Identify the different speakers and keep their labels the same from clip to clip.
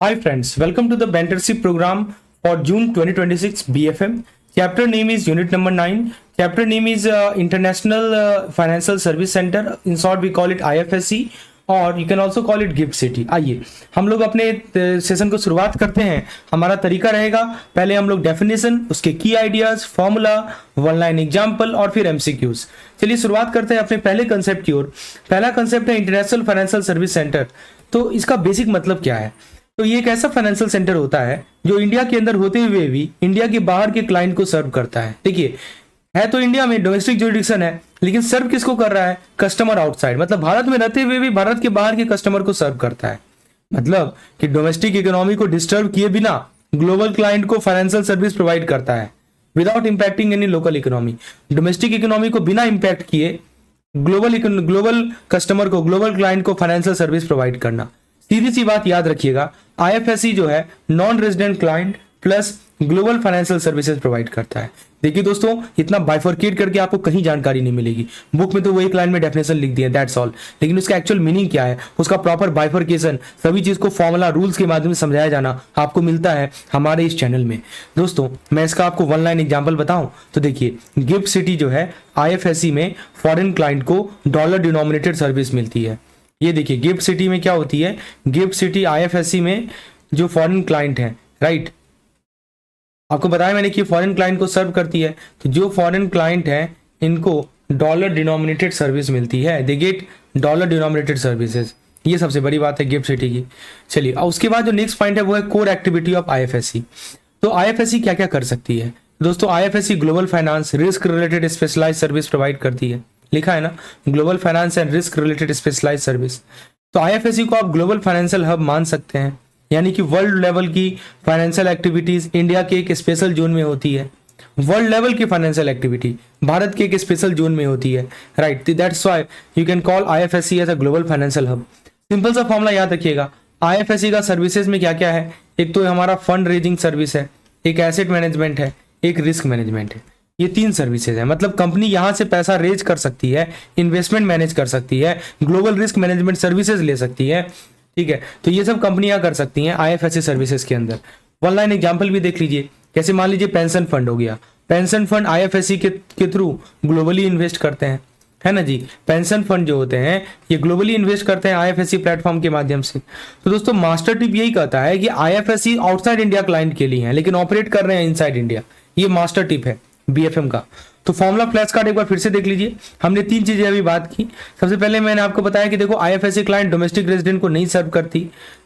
Speaker 1: Hi friends, welcome to the mentorship program for June 2026 BFM. Chapter name is unit number 9. Chapter name is International Financial Service Center. In short we call it IFSC और you can also call it gift city. आइए हम लोग अपने session को शुरुआत करते हैं। हमारा तरीका रहेगा, पहले हम लोग डेफिनेशन, उसके की ideas, formula, one line example और फिर एमसीक्यूज। चलिए शुरुआत करते हैं अपने पहले कंसेप्ट की ओर। पहला कंसेप्ट है इंटरनेशनल फाइनेंशियल सर्विस सेंटर। तो इसका बेसिक मतलब क्या है? तो ये एक ऐसा फाइनेंशियल सेंटर होता है जो इंडिया के अंदर होते हुए भी इंडिया के बाहर के क्लाइंट को सर्व करता है। देखिए, है तो इंडिया में डोमेस्टिक जुरिडिक्शन है, लेकिन सर्व किसको कर रहा है? कस्टमर आउटसाइड, मतलब भारत में रहते हुए भी भारत के बाहर के कस्टमर को सर्व करता है। मतलब कि डोमेस्टिक इकोनॉमी को डिस्टर्ब किए बिना ग्लोबल क्लाइंट को फाइनेंशियल सर्विस प्रोवाइड करता है without impacting any local economy. Domestic economy को बिना इंपैक्ट किए ग्लोबल कस्टमर को, ग्लोबल क्लाइंट को फाइनेंशियल सर्विस प्रोवाइड करना। सीधी सी बात याद रखिएगा, आईएफएससी जो है non resident client plus global financial services provide करता है। देखिए दोस्तों, इतना बाइफरकेट करके आपको कहीं जानकारी नहीं मिलेगी। बुक में तो वही क्लाइंट में डेफिनेशन लिख दिया, दैट्स ऑल, लेकिन उसका एक्चुअल मीनिंग क्या है, उसका प्रॉपर बाइफरकेशन, सभी चीज को फॉर्मूला रूल्स के माध्यम से समझाया जाना आपको मिलता है हमारे इस चैनल में। दोस्तों मैं इसका आपको वन लाइन एग्जाम्पल बताऊं तो देखिए, गिफ्ट सिटी जो है आईएफएससी में फॉरेन क्लाइंट को डॉलर डिनोमिनेटेड सर्विस मिलती है। ये देखिए गिफ्ट सिटी में क्या होती है, गिफ्ट सिटी आईएफएससी में जो फॉरेन क्लाइंट है, राइट, आपको बताया मैंने कि फॉरेन क्लाइंट को सर्व करती है। तो जो फॉरेन क्लाइंट है इनको डॉलर डिनोमिनेटेड सर्विस मिलती है, they get dollar denominated services. ये सबसे बड़ी बात है गिफ्ट सिटी की। चलिए अब उसके बाद जो नेक्स्ट पॉइंट है वो है कोर एक्टिविटी ऑफ आईएफएससी। तो आईएफएससी क्या क्या कर सकती है दोस्तों? IFSC global finance risk related specialise service provide करती है, लिखा है ना, global finance and risk related specialise service. तो आईएफएससी को आप ग्लोबल फाइनेंशियल हब मान सकते हैं, यानी कि वर्ल्ड लेवल की फाइनेंशियल एक्टिविटीज इंडिया के एक स्पेशल जोन में होती है। वर्ल्ड लेवल की फाइनेंशियल एक्टिविटी भारत के एक स्पेशल जोन में होती है, right. That's why you can call IFSC as a global financial hub. Simple सा फॉर्मूला याद रखिएगा, आईएफएससी का सर्विसेज में क्या क्या है? एक तो हमारा फंड रेजिंग सर्विस है, एक एसेट मैनेजमेंट है, एक रिस्क मैनेजमेंट है। ये तीन सर्विसेज है, मतलब कंपनी यहां से पैसा रेज कर सकती है, इन्वेस्टमेंट मैनेज कर सकती है, ग्लोबल रिस्क मैनेजमेंट सर्विसेज ले सकती है, ठीक है। तो ये सब कंपनियां कर सकती हैं आईएफएससी सर्विसेज के अंदर। वन लाइन एग्जांपल भी देख लीजिए, जैसे मान लीजिए पेंशन फंड हो गया, पेंशन फंड आईएफएससी के थ्रू ग्लोबली इन्वेस्ट करते हैं, है ना जी। पेंशन फंड जो होते हैं ये ग्लोबली इन्वेस्ट करते हैं आईएफएससी प्लेटफॉर्म के माध्यम से। तो दोस्तों मास्टर टिप यही कहता है कि आईएफएससी आउटसाइड इंडिया क्लाइंट के लिए है, लेकिन ऑपरेट कर रहे हैं इनसाइड इंडिया। ये मास्टर टिप है बीएफएम का। तो फॉर्मूला फ्लैश कार्ड एक बार फिर से देख लीजिए। हमने तीन चीजें अभी बात की। सबसे पहले मैंने आपको बताया कि देखो आईएफएससी क्लाइंट डोमेस्टिक रेजिडेंट को नहीं सर्व करती,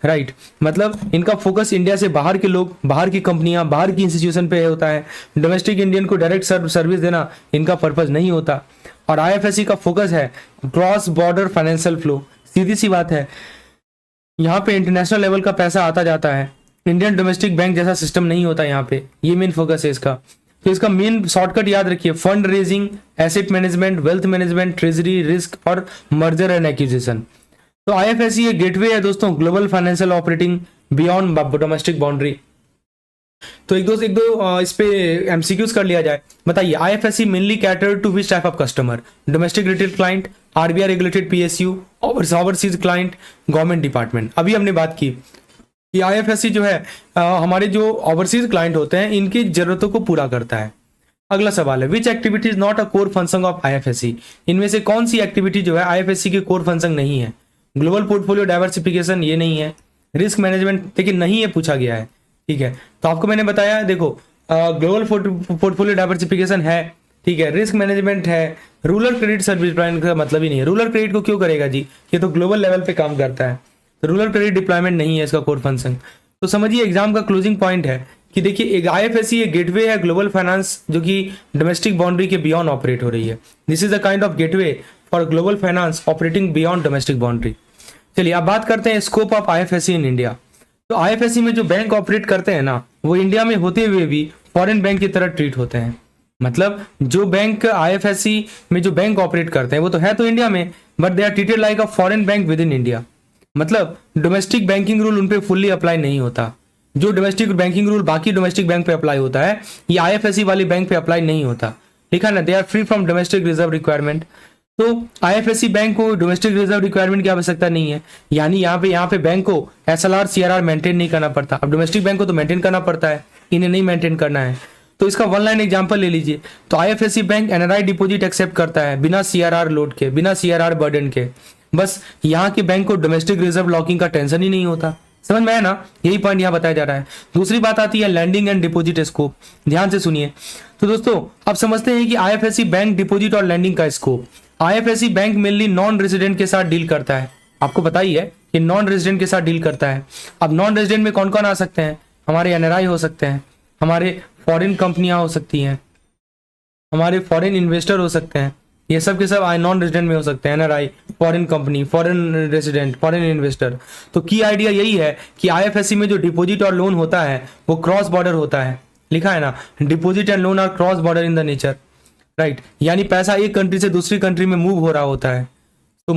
Speaker 1: राइट, मतलब इनका फोकस इंडिया से बाहर के लोग, बाहर की कंपनियां, बाहर की इंस्टीट्यूशन पे होता है। डोमेस्टिक इंडियन को डायरेक्ट सर्विस देना इनका पर्पज नहीं होता। और आईएफएससी का फोकस है क्रॉस बॉर्डर फाइनेंशियल फ्लो। सीधी सी बात है, यहाँ पे इंटरनेशनल लेवल का पैसा आता जाता है, इंडियन डोमेस्टिक बैंक जैसा सिस्टम नहीं होता यहाँ पे। ये मेन फोकस है इसका। तो इसका मेन शॉर्टकट याद रखिए, fund raising, asset management, wealth management, treasury, risk और मर्जर एंड एक्विजिशन। तो आईएफएससी एक गेटवे है दोस्तों global financial operating beyond domestic boundary. तो एक दो इस पे एमसीक्यूज कर लिया जाए। बताइए, IFSC mainly cater to which type of customer? Domestic retail client, RBI regulated PSU, overseas client, government department. अभी हमने बात की कि आईएफएससी जो है हमारे जो ओवरसीज क्लाइंट होते हैं इनकी जरूरतों को पूरा करता है। अगला सवाल है, which activity is not a core function of IFSC? इनमें से कौन सी एक्टिविटी जो है आईएफएससी की कोर फंक्शन नहीं है? ग्लोबल पोर्टफोलियो डाइवर्सिफिकेशन, ये नहीं है। रिस्क मैनेजमेंट, लेकिन नहीं है, पूछा गया है, ठीक है। तो आपको मैंने बताया, देखो ग्लोबल पोर्टफोलियो डाइवर्सिफिकेशन है, ठीक है, रिस्क मैनेजमेंट है, रूरल क्रेडिट सर्विस प्लान का मतलब ही नहीं है। रूरल क्रेडिट को क्यों करेगा जी, ये तो ग्लोबल लेवल पे काम करता है। तो रूरल क्रेडिट डिप्लॉयमेंट नहीं है इसका कोर फंक्शन। तो समझिए एग्जाम का क्लोजिंग पॉइंट है कि देखिए एक आईएफएससी एक गेटवे है ग्लोबल फाइनेंस जो कि डोमेस्टिक बाउंड्री के बियॉन्ड ऑपरेट हो रही है। This is a kind of gateway for global finance operating beyond domestic boundary. चलिए अब बात करते हैं scope of IFSC in India. तो आईएफएससी में जो बैंक ऑपरेट करते हैं ना, वो इंडिया में होते हुए भी फॉरेन बैंक की तरह ट्रीट होते हैं। मतलब जो बैंक आईएफएससी में जो बैंक ऑपरेट करते हैं वो तो है तो इंडिया में, but they are treated like a foreign bank within India. मतलब डोमेस्टिक बैंकिंग रूल उन पे फुल्ली अप्लाई नहीं होता। जो डोमेस्टिक बैंकिंग रूल बाकी डोमेस्टिक बैंक पे अप्लाई होता है, ये आईएफएससी वाली बैंक पे अप्लाई नहीं होता। लिखा ना, they are free from domestic reserve requirement. तो आईएफएससी बैंक को डोमेस्टिक रिजर्व रिक्वायरमेंट की आवश्यकता नहीं है, यानी यहाँ पे बैंक को एसएलआर सीआरआर मेंटेन नहीं करना पड़ता। अब डोमेस्टिक बैंक को तो मेंटेन करना पड़ता है, इन्हें नहीं मेंटेन करना है। तो इसका वन लाइन एग्जांपल ले लीजिए। तो IFSC bank NRI deposit accept करता है बिना सीआरआर लोड के, बिना सीआरआर बर्डन के। बस यहाँ के बैंक को डोमेस्टिक रिजर्व लॉकिंग का टेंशन ही नहीं होता। समझ में आया ना, यही पॉइंट यहाँ बताया जा रहा है। दूसरी बात आती है लैंडिंग एंड डिपॉजिट स्कोप, ध्यान से सुनिए। तो दोस्तों अब समझते हैं कि आईएफएससी बैंक डिपॉजिट और लैंडिंग का scope. IFSC bank mainly non resident के साथ डील करता है, आपको पता ही है कि नॉन रेजिडेंट के साथ डील करता है। अब नॉन रेजिडेंट में कौन कौन आ सकते हैं? हमारे एनआरआई हो सकते हैं, हमारे फॉरेन कंपनियां हो सकती हैं, हमारे फॉरेन इन्वेस्टर हो सकते हैं, ये सब के सब नॉन रेजिडेंट में हो सकते हैं। NRI, foreign company, foreign resident, foreign investor. तो की आइडिया यही है कि आईएफएससी में जो डिपॉजिट और लोन होता है वो क्रॉस बॉर्डर होता है। लिखा है ना, deposit and loan are cross border in the nature, right. यानी पैसा एक कंट्री से दूसरी कंट्री में मूव हो रहा होता है। तो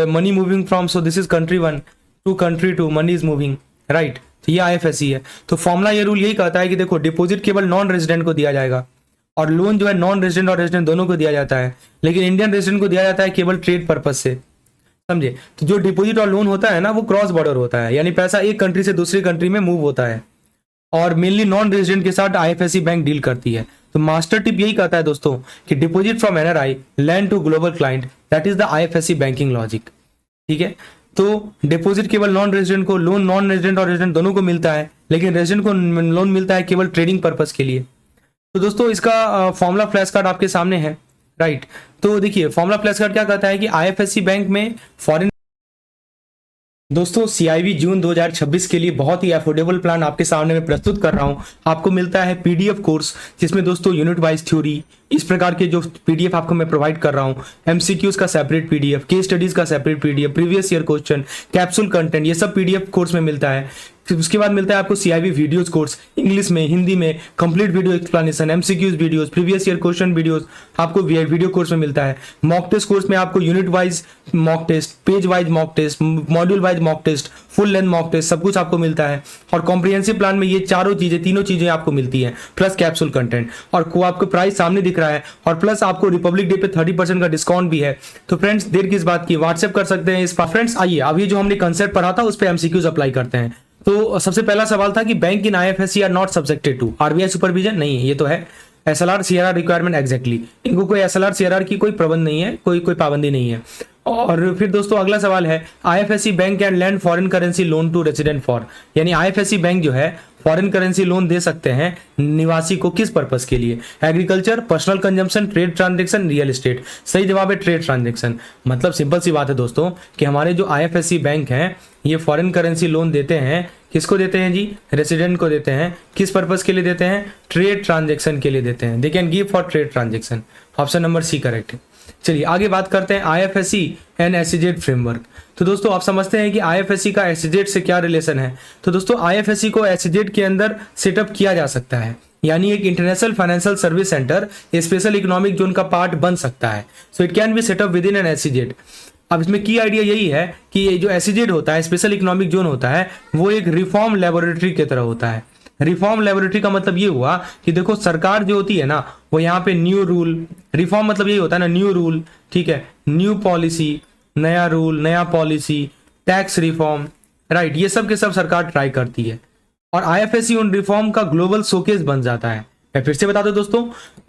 Speaker 1: money moving from, so this is country 1 to country 2, money is moving, right. तो ये आईएफएससी है। तो फॉर्मूला ये रूल यही कहता है कि देखो डिपॉजिट केवल नॉन रेजिडेंट को दिया जाएगा और लोन जो है नॉन रेजिडेंट और रेजिडेंट दोनों को दिया जाता है, लेकिन इंडियन रेजिडेंट को दिया जाता है केवल ट्रेड पर्पज से, समझे। तो जो डिपॉजिट और लोन होता है ना वो क्रॉस बॉर्डर होता है, यानी पैसा एक कंट्री से दूसरी कंट्री में मूव होता है और मेनली नॉन रेजिडेंट के साथ आईएफएससी बैंक डील करती है। तो मास्टर टिप यही कहता है दोस्तों कि deposit from NRI lend to global client, that is the IFSC banking logic, ठीक है। तो डिपॉजिट केवल नॉन रेजिडेंट को, लोन नॉन रेजिडेंट और रेजिडेंट दोनों को मिलता है, लेकिन रेजिडेंट को लोन मिलता है केवल ट्रेडिंग पर्पज के लिए। तो दोस्तों इसका फॉर्मूला फ्लैश कार्ड आपके सामने है, राइट। तो देखिए फॉर्मूला फ्लैश कार्ड क्या कहता है कि आईएफएससी बैंक में फॉरेन, दोस्तों सीआईबी जून 2026 के लिए बहुत ही अफोर्डेबल प्लान आपके सामने मैं प्रस्तुत कर रहा हूं। आपको मिलता है पीडीएफ कोर्स, जिसमें दोस्तों यूनिट वाइज थ्योरी, इस प्रकार के जो पीडीएफ आपको मैं प्रोवाइड कर रहा हूं, एमसीक्यूज का सेपरेट पीडीएफ, केस स्टडीज का separate PDF, previous year question, capsule content, ये सब पीडीएफ कोर्स में मिलता है। उसके बाद मिलता है आपको सीआईबी वीडियोस कोर्स, इंग्लिश में, हिंदी में, complete video explanation, MCQs videos, previous year question videos आपको वीडियो कोर्स में मिलता है। मॉक टेस्ट कोर्स में आपको unit wise mock test, page wise mock test, module wise mock test, full length mock test, सब कुछ आपको मिलता है। और कॉम्प्रिहेंसिव प्लान में ये तीनों चीजें आपको मिलती हैं, प्लस कैप्सूल कंटेंट। और को आपको प्राइस सामने दिख रहा है, और प्लस आपको रिपब्लिक डे पे 30% का डिस्काउंट भी है। तो फ्रेंड्स देर किस बात की, व्हाट्सएप कर सकते हैं इस पर। फ्रेंड्स आइए अब ये जो हमने कंसेप्ट पढ़ा था उस पर एमसीक्यूज अप्लाई करते हैं। तो सबसे पहला सवाल था कि bank in IFSC are not subjected to RBI supervision. नहीं है, ये तो है एसएलआर सीआरआर रिक्वायरमेंट एग्जैक्टली, इनको कोई एसएलआर सीआरआर की कोई प्रबंध नहीं है, कोई पाबंदी नहीं है। और फिर दोस्तों अगला सवाल है IFSC bank can lend foreign currency loan to resident for, यानी आईएफएससी बैंक जो है फॉरेन करेंसी लोन दे सकते हैं निवासी को, किस पर्पस के लिए? Agriculture, personal consumption, trade transaction, real estate. सही जवाब है ट्रेड ट्रांजेक्शन। मतलब सिंपल सी बात है दोस्तों कि हमारे जो आईएफएससी बैंक हैं ये फॉरेन करेंसी लोन देते हैं, किसको देते हैं जी? रेसिडेंट को देते हैं। किस पर्पस के लिए देते हैं? ट्रेड ट्रांजेक्शन के लिए देते हैं। They can give for trade transaction. Option number C correct है। चलिए आगे बात करते हैं आईएफएससी एंड एसईजेड फ्रेमवर्क। तो दोस्तों आप समझते हैं कि आईएफएससी का एसईजेड से क्या रिलेशन है। तो दोस्तों आईएफएससी को एसईजेड के अंदर सेटअप किया जा सकता है, यानी एक international financial service centre special economic zone का पार्ट बन सकता है। So it can be set up with in an SEZ. अब इसमें की आइडिया यही है कि ये जो एसईजेड होता है, स्पेशल इकोनॉमिक जोन होता है, वो एक रिफॉर्म लेबोरेटरी की तरह होता है। रिफॉर्म लेबोरेटरी का मतलब ये हुआ कि देखो सरकार जो होती है ना वो यहाँ पे न्यू रूल, रिफॉर्म मतलब यही होता है ना, न्यू रूल, ठीक है, न्यू पॉलिसी, नया रूल, नया पॉलिसी, टैक्स रिफॉर्म, राइट, ये सब के सब सरकार ट्राई करती है। और आईएफएससी उन रिफॉर्म का ग्लोबल शोकेस बन जाता है। मैं फिर से बता दूं दोस्तों,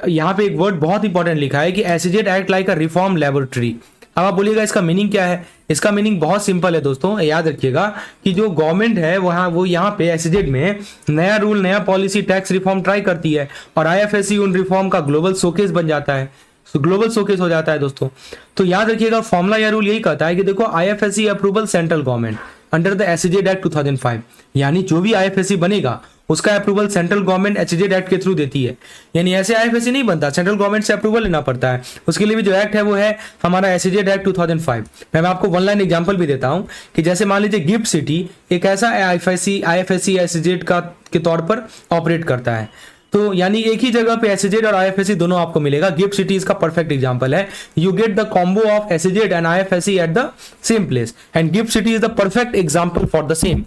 Speaker 1: यहाँ पे एक वर्ड बहुत इंपॉर्टेंट लिखा है कि एसईजेड एक्ट लाइक अ रिफॉर्म लेबोरेटरी। अब आप बोलिएगा इसका मीनिंग क्या है? इसका मीनिंग बहुत सिंपल है दोस्तों, याद रखिएगा कि जो गवर्नमेंट है वो यहाँ पे एसईजेड में नया रूल, नया पॉलिसी, टैक्स रिफॉर्म ट्राई करती है और आईएफएससी उन रिफॉर्म का ग्लोबल शोकेस बन जाता है, ग्लोबल शोकेस हो जाता है दोस्तों। तो याद रखिएगा फॉर्मूला या रूल यही कहता है कि देखो IFSC approval central government under the SEZ act 2005, यानी जो भी आईएफएससी बनेगा उसका approval central government SEZ act के थ्रू देती है। यानी ऐसे आईएफएससी नहीं बनता, सेंट्रल गवर्नमेंट से अप्रूवल लेना पड़ता है। उसके लिए भी जो एक्ट है वो है हमारा एसईजेड एक्ट 2005। मैं आपको वन लाइन एग्जांपल भी देता हूं कि जैसे मान लीजिए गिफ्ट सिटी एक ऐसा आईएफएससी एसईजेड का के तौर पर ऑपरेट करता है। तो यानी एक ही जगह पे एसईजेड और आईएफएससी दोनों आपको मिलेगा। गिफ्ट सिटी इसका परफेक्ट एग्जांपल है। You get the combo of SEZ and IFSC at the same place and gift city is the perfect example for the same.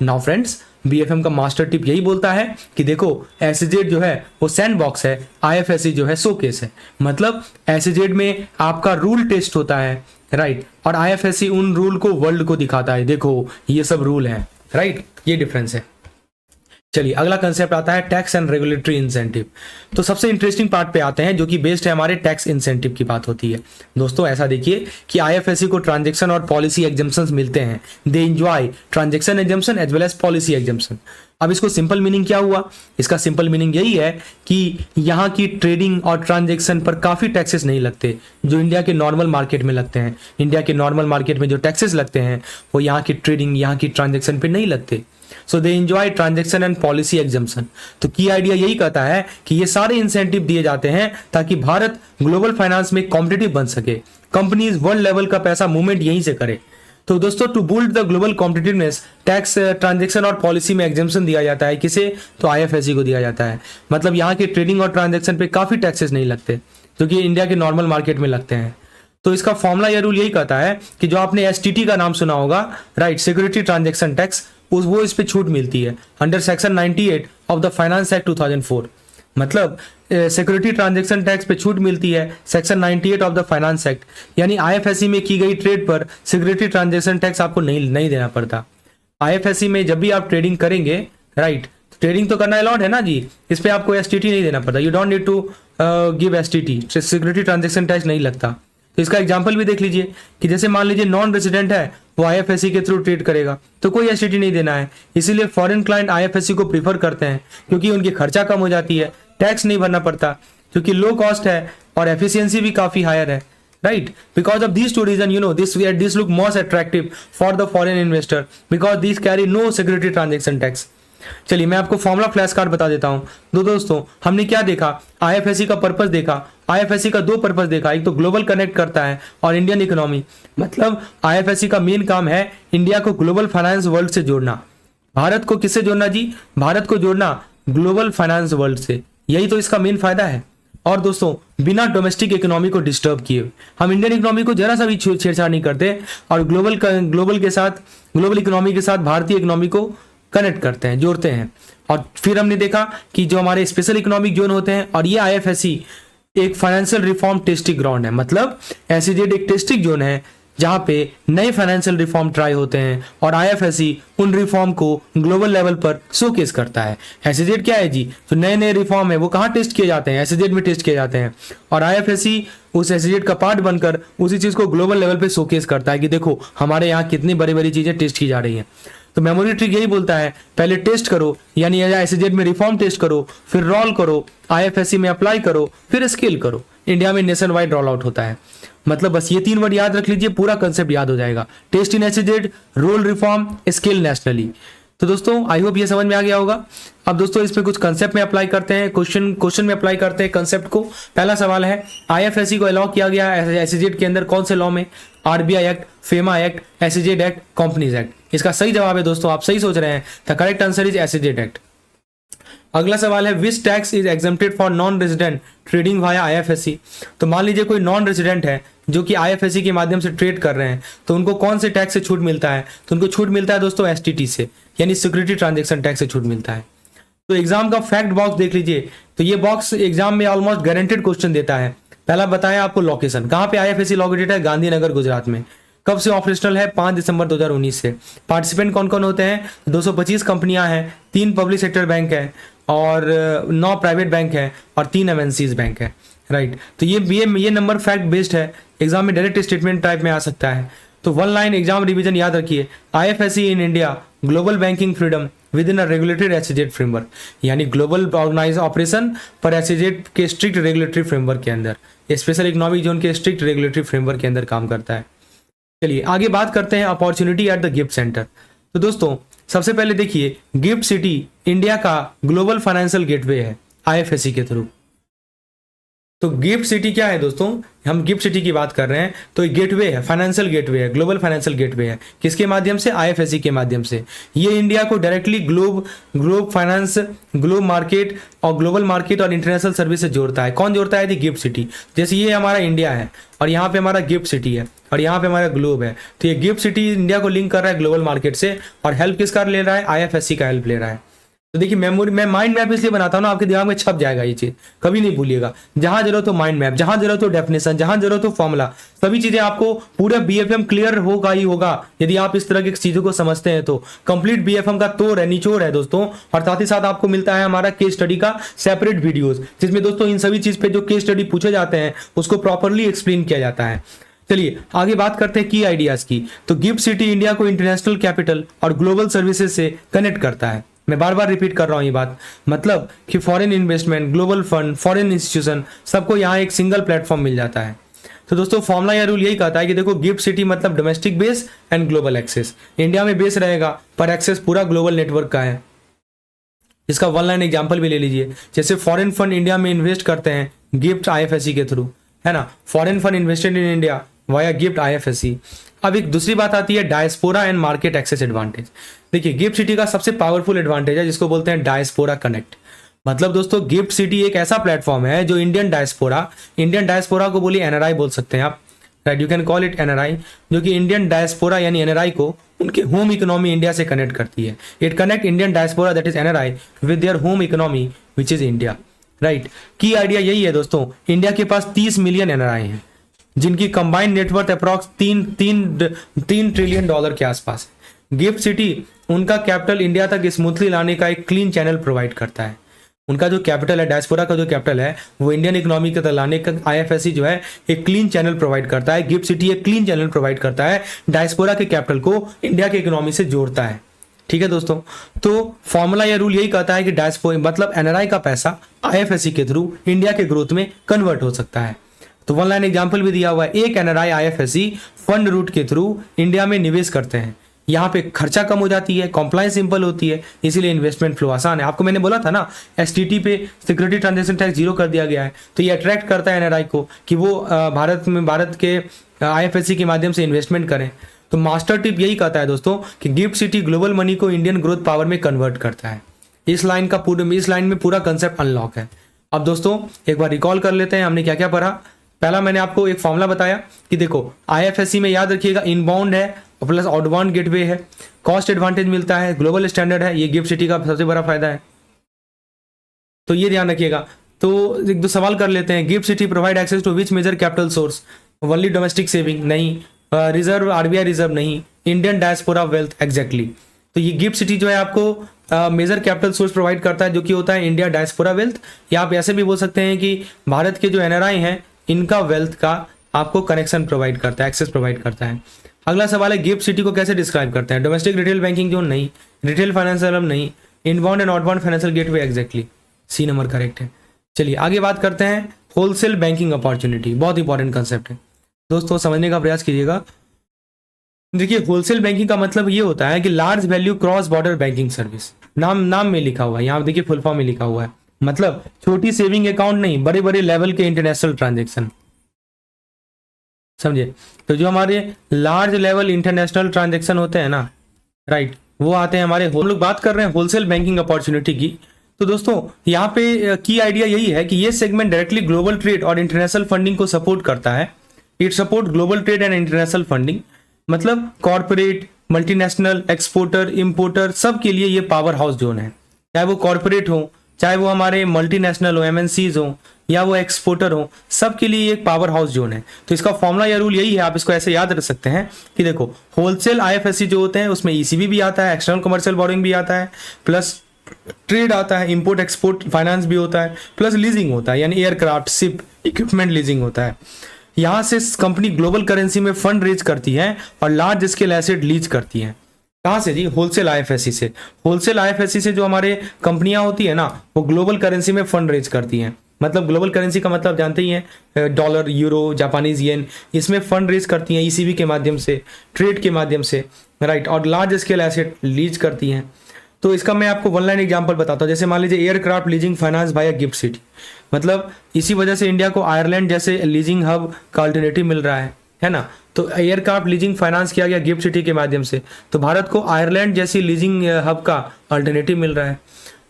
Speaker 1: Now friends, BFM का master tip यही बोलता है कि देखो SEZ जो है वो सैंडबॉक्स है, आईएफएससी जो है शोकेस है। मतलब एसईजेड में आपका रूल टेस्ट होता है, राइट, और आईएफएससी उन रूल को वर्ल्ड को दिखाता है, देखो ये सब रूल है, राइट, ये डिफरेंस है। चलिए अगला कंसेप्ट आता है टैक्स एंड रेगुलेटरी इंसेंटिव। तो सबसे इंटरेस्टिंग पार्ट पे आते हैं जो कि बेस्ड है हमारे टैक्स इंसेंटिव की बात होती है। दोस्तों ऐसा देखिए कि आईएफएससी को ट्रांजैक्शन और पॉलिसी एग्जम्पशंस मिलते हैं। They enjoy transaction exemption as well as policy exemption. अब इसको सिंपल मीनिंग क्या हुआ? इसका सिंपल मीनिंग यही है कि यहाँ की ट्रेडिंग और ट्रांजैक्शन पर काफी टैक्सेस नहीं लगते जो इंडिया के नॉर्मल मार्केट में लगते हैं। इंडिया के नॉर्मल मार्केट में जो टैक्सेस लगते हैं वो यहाँ की ट्रेडिंग, यहाँ की ट्रांजैक्शन पे नहीं लगते। So they enjoy transaction and policy exemption. तो की आइडिया यही कहता है कि ये सारे इंसेंटिव दिए जाते हैं ताकि भारत ग्लोबल फाइनेंस में कॉम्पिटिटिव बन सके, कंपनीज वर्ल्ड लेवल का पैसा मूवमेंट यहीं से करे। तो दोस्तों to build the global competitiveness tax, transaction और पॉलिसी में एग्जम्पशन दिया जाता है। किसे? तो आईएफएससी को दिया जाता है। मतलब यहाँ के ट्रेडिंग और ट्रांजैक्शन पे काफी टैक्सेस नहीं लगते जो कि इंडिया के नॉर्मल मार्केट में लगते हैं। तो इसका फॉर्मूला या रूल यही कहता है कि जो आपने एसटीटी का नाम सुना होगा, राइट, सिक्योरिटी ट्रांजैक्शन टैक्स, वो इस पे छूट मिलती है under section 98 of the finance act 2004। मतलब सिक्योरिटी ट्रांजैक्शन टैक्स पे छूट मिलती है section 98 of the finance act. यानी आईएफएससी में की गई ट्रेड पर सिक्योरिटी ट्रांजैक्शन टैक्स आपको नहीं देना पड़ता। आईएफएससी में जब भी आप ट्रेडिंग करेंगे, राइट, ट्रेडिंग तो करना अलाउड है ना जी, इस पे आपको एसटीटी नहीं देना पड़ता। You don't need to give STT, security transaction tax नहीं लगता। तो इसका एग्जांपल भी देख लीजिए कि जैसे मान लीजिए नॉन रेजिडेंट है, वो आईएफएससी के थ्रू ट्रेड करेगा तो कोई एसटीटी नहीं देना है। इसीलिए फॉरेन क्लाइंट आईएफएससी को प्रीफर करते हैं क्योंकि उनकी खर्चा कम हो जाती है, टैक्स नहीं भरना पड़ता क्योंकि लो कॉस्ट है और एफिशिएंसी भी काफी हायर है, right. Because of these two reasons, you know, this look most attractive for the foreign investor because these carry no security transaction tax. चलिए मैं आपको फॉर्मूला फ्लैश कार्ड बता देता हूं। दोस्तों हमने क्या देखा? आईएफएससी का पर्पस देखा। आईएफएससी का दो पर्पस देखा, एक तो ग्लोबल कनेक्ट करता है और इंडियन इकोनॉमी। मतलब आईएफएससी का मेन काम है इंडिया को ग्लोबल फाइनेंस वर्ल्ड से जोड़ना। भारत को किससे जोड़ना जी? भारत को जोड़ना ग्लोबल फाइनेंस वर्ल्ड से। यही तो इसका मेन फायदा है। और दोस्तों बिना डोमेस्टिक इकोनॉमी को डिस्टर्ब किए हम इंडियन इकोनॉमी को जरा सा भी छेड़छाड़ नहीं करते और ग्लोबल इकोनॉमी के साथ भारतीय इकोनॉमी को कनेक्ट करते हैं, जोड़ते हैं। और फिर हमने देखा कि जो हमारे स्पेशल इकोनॉमिक जोन होते हैं और ये आईएफएससी एक फाइनेंशियल रिफॉर्म टेस्टिंग ग्राउंड है। मतलब एसईजेड एक टेस्टिंग जोन है जहां पे नए फाइनेंशियल रिफॉर्म ट्राई होते हैं और आईएफएससी उन रिफॉर्म को ग्लोबल लेवल पर शोकेस करता है। एसईजेड क्या है जी? जो नए नए रिफॉर्म है वो कहाँ टेस्ट किए जाते हैं? एसईजेड में टेस्ट किए जाते हैं और आईएफएससी उस एसईजेड का पार्ट बनकर उसी चीज को ग्लोबल लेवल पे शोकेस करता है कि देखो हमारे यहाँ कितनी बड़ी बड़ी चीजें टेस्ट की जा रही हैं। तो मेमोरी ट्रिक यही बोलता है, पहले टेस्ट करो, यानी एसईजेड में रिफॉर्म टेस्ट करो, फिर रोल करो, आईएफएससी में अप्लाई करो, फिर स्केल करो। इंडिया में नेशन वाइड रोल आउट होता है। मतलब बस ये 3 वर्ड याद रख लीजिए, पूरा कंसेप्ट याद हो जाएगा। Test in SEZ, roll reform, scale nationally. तो दोस्तों आई होप ये समझ में आ गया होगा। अब दोस्तों इस पे कुछ कंसेप्ट में अप्लाई करते हैं, क्वेश्चन में अप्लाई करते हैं कंसेप्ट को। पहला सवाल है आईएफएससी को अलाउ किया गया एसईजेड के अंदर कौन से लॉ में? RBI act, FEMA act, SEZ act, companies act. इसका सही जवाब है दोस्तों, आप सही सोच रहे हैं। The correct answer is SEZ act. अगला सवाल है which tax is exempted for non resident trading via IFSC. तो मान लीजिए कोई नॉन रेजिडेंट है जो कि आईएफएससी के माध्यम से ट्रेड कर रहे हैं, तो उनको कौन से टैक्स से छूट मिलता है? तो उनको छूट मिलता है दोस्तों एसटीटी से, यानी सिक्योरिटी ट्रांजैक्शन टैक्स से छूट मिलता है। तो एग्जाम का फैक्ट बॉक्स देख लीजिए, तो ये बॉक्स एग्जाम में ऑलमोस्ट गारंटेड क्वेश्चन देता है। पहला बताया आपको लोकेशन, कहाँ पे आईएफएससी लोकेटेड है? गांधीनगर गुजरात में। कब से ऑपरेशनल है? 5 दिसंबर 2019 से। पार्टिसिपेंट कौन कौन होते हैं? 225 कंपनियां हैं, 3 पब्लिक सेक्टर बैंक है और 9 प्राइवेट बैंक है और 3 एमएनसीज बैंक है, राइट। तो ये नंबर फैक्ट बेस्ड है, एग्जाम में डायरेक्ट स्टेटमेंट टाइप में आ सकता है। तो 1 लाइन एग्जाम रिवीजन याद रखिए, IFSC in India global banking freedom with in a regulated SEZ framework, यानी ग्लोबल ऑर्गेनाइज ऑपरेशन पर एसईजेड के स्ट्रिक्ट रेगुलेटरी फ्रेमवर्क के अंदर, स्पेशल इकोनॉमिक जोन के स्ट्रिक्ट रेगुलेटरी फ्रेमवर्क के अंदर काम करता है। चलिए आगे बात करते हैं opportunity at the gift centre. तो दोस्तों सबसे पहले देखिए गिफ्ट सिटी इंडिया का ग्लोबल फाइनेंशियल गेटवे है आईएफएससी के थ्रू। तो गिफ्ट सिटी क्या है दोस्तों, हम गिफ्ट सिटी की बात कर रहे हैं तो एक गेटवे है, फाइनेंशियल गेटवे है, ग्लोबल फाइनेंशियल गेटवे है। किसके माध्यम से? आईएफएससी के माध्यम से। ये इंडिया को directly globe finance, globe market और ग्लोबल मार्केट और इंटरनेशनल सर्विस से जोड़ता है। कौन जोड़ता है? Gift city. जैसे ये हमारा इंडिया है और यहाँ पे हमारा गिफ्ट सिटी है और यहाँ पे हमारा ग्लोब है, तो ये गिफ्ट सिटी इंडिया को लिंक कर रहा है ग्लोबल मार्केट से, और हेल्प किसका ले रहा है? आईएफएससी का हेल्प ले रहा है। तो देखिए मेमोरी, मैं माइंड मैप इसलिए बनाता हूँ ना, आपके दिमाग में छप जाएगा ये चीज, कभी नहीं भूलिएगा। जहां जरूरत हो माइंड मैप, जहां जरूरत हो डेफिनेशन, जहां जरूरत हो फॉर्मूला, सभी चीजें आपको पूरा बीएफएम क्लियर होगा ही होगा यदि आप इस तरह की चीजों को समझते हैं। तो कंप्लीट बीएफएम का तोड़ है, निचोड़ है दोस्तों। और साथ ही साथ आपको मिलता है हमारा केस स्टडी का सेपरेट वीडियोस, जिसमें दोस्तों इन सभी चीज पे जो केस स्टडी पूछे जाते हैं उसको प्रॉपरली एक्सप्लेन किया जाता है। चलिए आगे बात करते हैं की आइडियाज की। तो गिफ्ट सिटी इंडिया को इंटरनेशनल कैपिटल और ग्लोबल सर्विसेज से कनेक्ट करता है। मैं बार बार रिपीट कर रहा हूं ये बात, मतलब कि foreign investment, global fund, foreign institution, सबको यहाँ एक सिंगल प्लेटफॉर्म मिल जाता है। तो दोस्तों फॉर्मुला या रूल यही कहता है कि देखो गिफ्ट सिटी मतलब domestic base and global access. India में बेस रहेगा पर एक्सेस पूरा ग्लोबल नेटवर्क का है। इसका वन लाइन एग्जाम्पल भी ले लीजिए, जैसे फॉरेन फंड इंडिया में इन्वेस्ट करते हैं गिफ्ट आईएफएससी के थ्रू, है ना। Foreign fund invested in India via GIFT IFSC. अब एक दूसरी बात आती है diaspora and market access advantage. देखिए गिफ्ट सिटी का सबसे पावरफुल एडवांटेज है जिसको बोलते हैं डायस्पोरा कनेक्ट। मतलब दोस्तों गिफ्ट सिटी एक ऐसा प्लेटफॉर्म है जो इंडियन डायस्पोरा को बोलिए एनआरआई बोल सकते हैं आप, right, you can call it NRI, जो कि इंडियन डायस्पोरा यानी एनआरआई को उनके होम इकोनॉमी इंडिया से कनेक्ट करती है। It connect Indian diaspora that is NRI with their home economy which is India, right. की आइडिया यही है दोस्तों, इंडिया के पास 30 मिलियन एनआरआई हैं जिनकी combined net worth approx 3 trillion dollar के आसपास है। गिफ्ट सिटी उनका कैपिटल इंडिया तक स्मूथली लाने का एक क्लीन चैनल प्रोवाइड करता है। उनका जो कैपिटल है, डायस्पोरा का जो कैपिटल है, वो इंडियन इकोनॉमी के तक लाने का आईएफएससी जो है एक क्लीन चैनल प्रोवाइड करता है। गिफ्ट सिटी एक क्लीन चैनल प्रोवाइड करता है, डायस्पोरा के कैपिटल को इंडिया के इकोनॉमी से जोड़ता है। ठीक है दोस्तों, तो फॉर्मूला या रूल यही कहता है कि डायस्पोरा मतलब एनआरआई का पैसा आईएफएससी के थ्रू इंडिया के ग्रोथ में कन्वर्ट हो सकता है। तो वन लाइन एग्जाम्पल भी दिया हुआ है, एक एनआरआई आईएफएससी फंड रूट के थ्रू इंडिया में निवेश करते हैं। यहाँ पे खर्चा कम हो जाती है, कॉम्प्लायंस सिंपल होती है, इसीलिए इन्वेस्टमेंट फ्लो आसान है। आपको मैंने बोला था ना एसटीटी पे सिक्योरिटी ट्रांजैक्शन टैक्स 0 कर दिया गया है, तो ये अट्रैक्ट करता है एनआरआई को कि वो भारत के आईएफएससी के माध्यम से इन्वेस्टमेंट करें। तो मास्टर टिप यही कहता है दोस्तों कि गिफ्ट सिटी ग्लोबल मनी को इंडियन ग्रोथ पावर में कन्वर्ट करता है। इस लाइन में पूरा कंसेप्ट अनलॉक है। अब दोस्तों एक बार रिकॉल कर लेते हैं हमने क्या क्या पढ़ा। पहला मैंने आपको एक फॉर्मूला बताया कि देखो आईएफएससी में याद रखिएगा इनबाउंड है प्लस आउटबाउंड गेटवे है, कॉस्ट एडवांटेज मिलता है, ग्लोबल स्टैंडर्ड है, ये गिफ्ट सिटी का सबसे बड़ा फायदा है, तो ये ध्यान रखिएगा। तो एक दो सवाल कर लेते हैं। GIFT City provide access to which major capital source? Only domestic saving? नहीं। Reserve RBI reserve? नहीं। Indian diaspora wealth? एग्जैक्टली। तो ये गिफ्ट सिटी जो है आपको मेजर कैपिटल सोर्स प्रोवाइड करता है जो कि होता है इंडिया डायस्पोरा वेल्थ, या आप ऐसे भी बोल सकते हैं कि भारत के जो एनआरआई हैं इनका वेल्थ का आपको कनेक्शन प्रोवाइड करता है, एक्सेस प्रोवाइड करता है। अगला सवाल है गिफ्ट सिटी को कैसे डिस्क्राइब करते हैं? Domestic retail banking zone? नहीं। Retail financial hub? नहीं। Inbound and outbound financial gateway? Exactly, C number correct है। चलिए आगे बात करते हैं होलसेल बैंकिंग अपॉर्चुनिटी, बहुत इंपॉर्टेंट कंसेप्ट है दोस्तों, समझने का प्रयास कीजिएगा। देखिए होलसेल बैंकिंग का मतलब ये होता है कि large value cross border banking service. नाम में लिखा हुआ है, यहाँ देखिए फुल फॉर्म में लिखा हुआ है, मतलब छोटी सेविंग अकाउंट नहीं, बड़े बड़े लेवल के इंटरनेशनल ट्रांजेक्शन, समझे। तो जो हमारे लार्ज लेवल इंटरनेशनल ट्रांजेक्शन होते हैं ना, राइट, वो आते हैं हमारे। हम लोग बात कर रहे हैं होलसेल बैंकिंग अपॉर्चुनिटी की। तो दोस्तों यहाँ पे की आइडिया यही है कि ये सेगमेंट डायरेक्टली ग्लोबल ट्रेड और इंटरनेशनल फंडिंग को सपोर्ट करता है। It support global trade and international funding, मतलब कॉर्पोरेट, मल्टीनेशनल, एक्सपोर्टर, इंपोर्टर, सब के लिए ये पावर हाउस जोन है। चाहे वो कॉर्पोरेट हो, चाहे वो हमारे मल्टीनेशनल हो, एमएनसीज हो, या वो एक्सपोर्टर हो, सब के लिए एक पावर हाउस जोन है। तो इसका फॉर्मूला या रूल यही है, आप इसको ऐसे याद रख सकते हैं कि देखो होलसेल आईएफएससी जो होते हैं उसमें ईसीबी भी आता है, एक्सटर्नल कमर्शियल बोरोइंग भी आता है, प्लस ट्रेड आता है, इंपोर्ट एक्सपोर्ट फाइनेंस भी होता है, प्लस लीजिंग होता है, यानी एयरक्राफ्ट, शिप, इक्विपमेंट लीजिंग होता है। यहाँ से कंपनी ग्लोबल करेंसी में फंड रेज करती है और लार्ज स्केल एसेट लीज करती है। कहाँ से जी? होलसेल आईएफएससी से। होलसेल आईएफएससी से जो हमारे कंपनियां होती है ना, वो ग्लोबल करेंसी में फंड रेज करती हैं। मतलब ग्लोबल करेंसी का मतलब जानते ही हैं, डॉलर, यूरो, जापानीज येन, इसमें फंड रेज करती हैं ईसीबी के माध्यम से, ट्रेड के माध्यम से, राइट, और लार्ज स्केल एसेट लीज करती हैं। तो इसका मैं आपको वन लाइन एग्जांपल बताता हूँ। जैसे मान लीजिए aircraft leasing finance by GIFT City, मतलब इसी वजह से इंडिया को आयरलैंड जैसे लीजिंग हब का अल्टरनेटिव मिल रहा है ना। तो एयरक्राफ्ट लीजिंग फाइनेंस किया गया गिफ्ट सिटी के माध्यम से, तो भारत को आयरलैंड जैसी लीजिंग हब का अल्टरनेटिव मिल रहा है।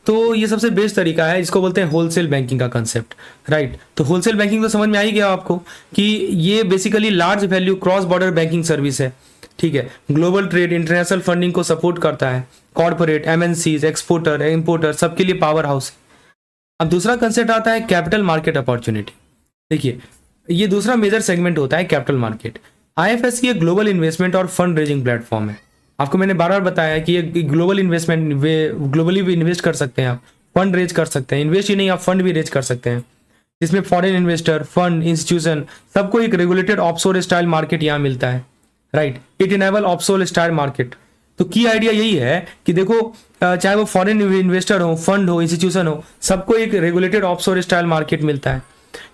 Speaker 1: तो ये सबसे बेस्ट तरीका है, इसको बोलते हैं होलसेल बैंकिंग का कंसेप्ट, राइट। तो होलसेल बैंकिंग तो समझ में आ ही गया आपको कि ये basically large value cross border banking service है, ठीक है। ग्लोबल ट्रेड, इंटरनेशनल फंडिंग को सपोर्ट करता है, कॉर्पोरेट, एमएनसीज, एक्सपोर्टर, इंपोर्टर सबके लिए पावर हाउस। अब दूसरा कंसेप्ट आता है कैपिटल मार्केट अपॉर्चुनिटी। देखिए ये दूसरा मेजर सेगमेंट होता है कैपिटल मार्केट। आईएफएससी एक ग्लोबल इन्वेस्टमेंट और फंड रेजिंग प्लेटफॉर्म है। आपको मैंने बार बार बताया कि ये ग्लोबल इन्वेस्टमेंट, ग्लोबली भी इन्वेस्ट कर सकते हैं आप, फंड रेज कर सकते हैं, इन्वेस्ट ही नहीं आप फंड भी रेज कर सकते हैं, जिसमें फॉरेन इन्वेस्टर, फंड, इंस्टीट्यूशन सबको एक रेगुलेटेड ऑफशोर स्टाइल मार्केट यहाँ मिलता है, right. It enable offshore style market. तो की आइडिया यही है कि देखो चाहे वो फॉरेन इन्वेस्टर हो, फंड हो, इंस्टीट्यूशन हो, सबको एक रेगुलेटेड ऑफशोर स्टाइल मार्केट मिलता है।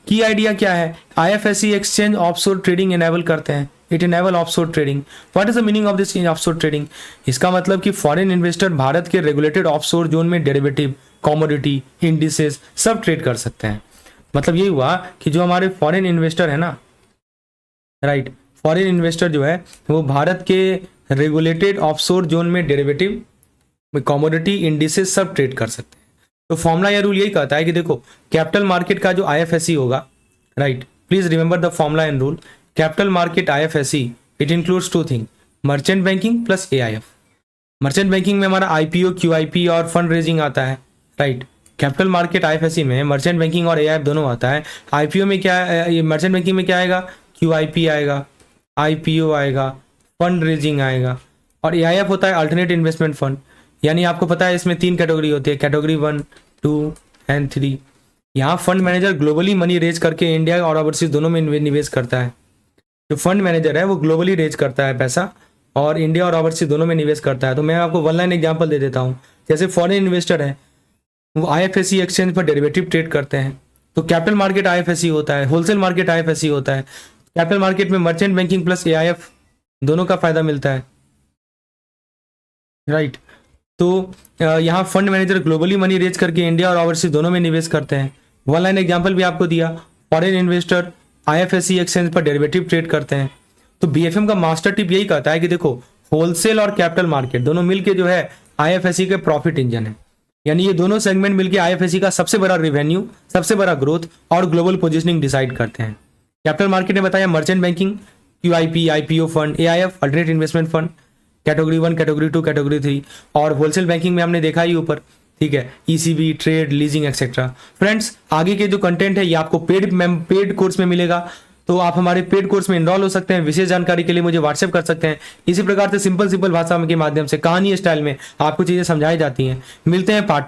Speaker 1: की आइडिया क्या है, IFSC exchange offshore trading enable करते हैं। It enable offshore trading. What is the meaning of this offshore trading? इसका मतलब कि फॉरेन इन्वेस्टर भारत के रेगुलेटेड ऑफशोर जोन में डेरिवेटिव, कमोडिटी, इंडिसेस सब ट्रेड कर सकते हैं। मतलब ये हुआ कि जो हमारे फॉरेन इन्वेस्टर है ना, राइट, फॉरेन इन्वेस्टर जो है वो भारत के रेगुलेटेड ऑफशोर जोन में डेरिवेटिव, कमोडिटी, इंडिसेस सब ट्रेड कर सकते हैं। तो फॉर्मूला या रूल यही कहता है कि देखो कैपिटल मार्केट का जो आईएफएससी होगा, right, please remember the formula and rule. Capital market IFSC it includes two thing, merchant banking plus AIF. Merchant banking में हमारा आईपीओ, क्यूआईपी और फंड रेजिंग आता है, राइट। कैपिटल मार्केट आईएफएससी में merchant banking और AIF दोनों आता है। आईपीओ में क्या, ये मर्चेंट बैंकिंग में क्या आएगा, क्यूआईपी आएगा, आईपीओ आएगा, फंड रेजिंग आएगा, और एआईएफ होता है अल्टरनेट इन्वेस्टमेंट फंड। यानी आपको पता है इसमें 3 कैटेगरी होती है, कैटेगरी 1, 2 एंड 3। यहाँ fund manager globally money raise करके इंडिया और ओवरसीज दोनों में निवेश करता है। जो फंड मैनेजर है वो ग्लोबली रेज करता है पैसा और इंडिया और ओवरसीज दोनों में निवेश करता है। तो मैं आपको वन लाइन एग्जांपल दे देता हूँ। जैसे फॉरेन इन्वेस्टर है वो आईएफएससी एक्सचेंज पर डेरिवेटिव ट्रेड करते हैं, तो कैपिटल मार्केट आईएफएससी होता है, होलसेल मार्केट आईएफएससी होता है। कैपिटल मार्केट में मर्चेंट बैंकिंग प्लस एआईएफ दोनों का फायदा मिलता है, राइट। तो यहाँ fund manager globally money raise करके इंडिया और ओवरसीज दोनों में निवेश करते हैं। वन लाइन एग्जांपल भी आपको दिया, फॉरेन इन्वेस्टर आईएफएससी एक्सचेंज पर डेरिवेटिव ट्रेड करते हैं। तो बीएफएम का मास्टर टिप यही कहता है कि देखो होलसेल और कैपिटल मार्केट दोनों मिलके जो है आईएफएससी के प्रॉफिट इंजन है। यानी ये दोनों सेगमेंट मिलके आईएफएससी का सबसे बड़ा रेवेन्यू, सबसे बड़ा ग्रोथ और ग्लोबल पोजिशनिंग डिसाइड करते हैं। कैपिटल मार्केट ने बताया merchant banking, QIP, IPO fund, AIF alternate investment fund, category 1, category 2, category 3। और होलसेल बैंकिंग में हमने देखा ही ऊपर, ठीक है, ECB, trade, leasing etcetera. Friends आगे के जो कंटेंट है ये आपको पेड कोर्स में मिलेगा, तो आप हमारे पेड कोर्स में इनरोल हो सकते हैं। विशेष जानकारी के लिए मुझे व्हाट्सएप कर सकते हैं। इसी प्रकार से सिंपल भाषा के माध्यम से कहानी स्टाइल में आपको चीजें समझाई जाती हैं। मिलते हैं पार्ट 2।